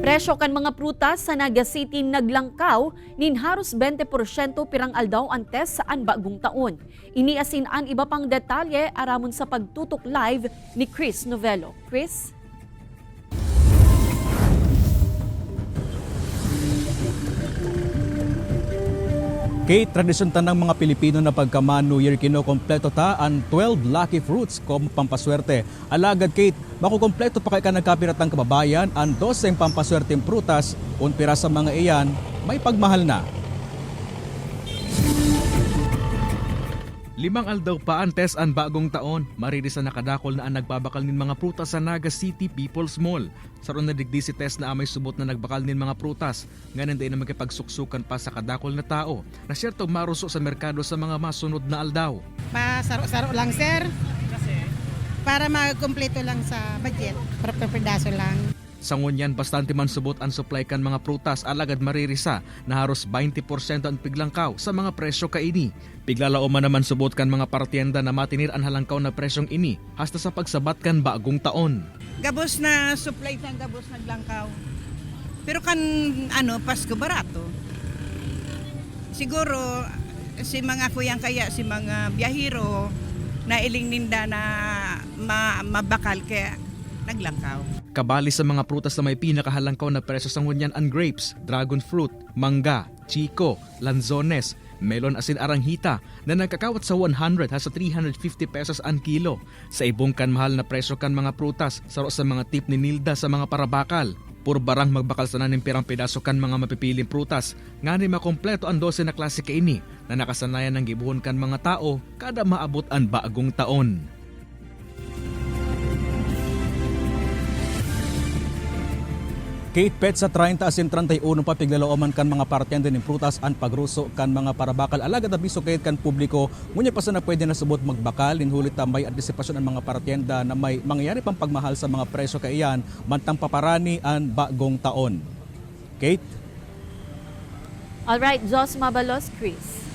Presyo kan mga prutas sa Naga City naglangkaw nin haros 20% pirang aldaw antes saan bagong taon. Iniasin an iba pang detalye aramon sa pagtutok live ni Chris Novello. Chris? Kay tradisyon tanang mga Pilipino na pagkaman New Year kinokompleto ta ang 12 lucky fruits como pampaswerte. Alagad Kate, makukompleto pa kay ka nagkapiratang kababayan ang 12 pampaswerteng prutas, unpira sa mga iyan may pagmahal na. 5 aldaw pa antes ang bagong taon, maririsa nakadakol na ang nagbabakal nin mga prutas sa Naga City People's Mall. Saron na digdi si Tess na amay subot na nagbakal nin mga prutas, ngayon din na magkipagsuksukan pa sa kadakol na tao na siyerto maruso sa merkado sa mga masunod na aldaw. Pasaro-saro lang sir, para magkumpleto lang sa budget, para pedaso lang. Sa ngunyan, bastante man subot ang supply kan mga prutas alagad maririsa na haros 20% ang piglangkaw sa mga presyo kaini. Piglalao man naman subot kan mga partienda na matinir ang halangkaw na presyong ini hasta sa pagsabat kan bagong taon. Gabos na supply ng gabos naglangkaw. Pero kan Pasko barato. Siguro si mga kuyang kaya si mga biyahero na iling ninda na mabakal kaya naglangkaw. Kabali sa mga prutas na may pinakahalangkaw na presyo sa ngunyan ang grapes, dragon fruit, mangga, chico, lanzones, melon asin aranghita na nagkakawat sa 100 hasta 350 pesos ang kilo. Sa ibong kan mahal na presyo kan mga prutas, saro sa mga tip ni Nilda sa mga parabakal. Puro barang magbakal sa naning pirang pedaso kan mga mapipiling prutas, nga ni makompleto ang 12 na klase kaini na nakasanayan ng gibuhon kan mga tao kada maabot ang bagong taon. Kate Pet sa 30 asin 31 pa piglalooman kan mga partienda ng prutas ang pagruso kan mga parabakal alagad abiso kayat kan publiko ngunya pa sa na pwede na subot magbakal linhulit ta may antisipasyon ang mga partienda na may mangyayari pang pagmahal sa mga presyo kaiyan mantang paparani ang bagong taon. Kate? Alright, Jos Mabalos, Chris.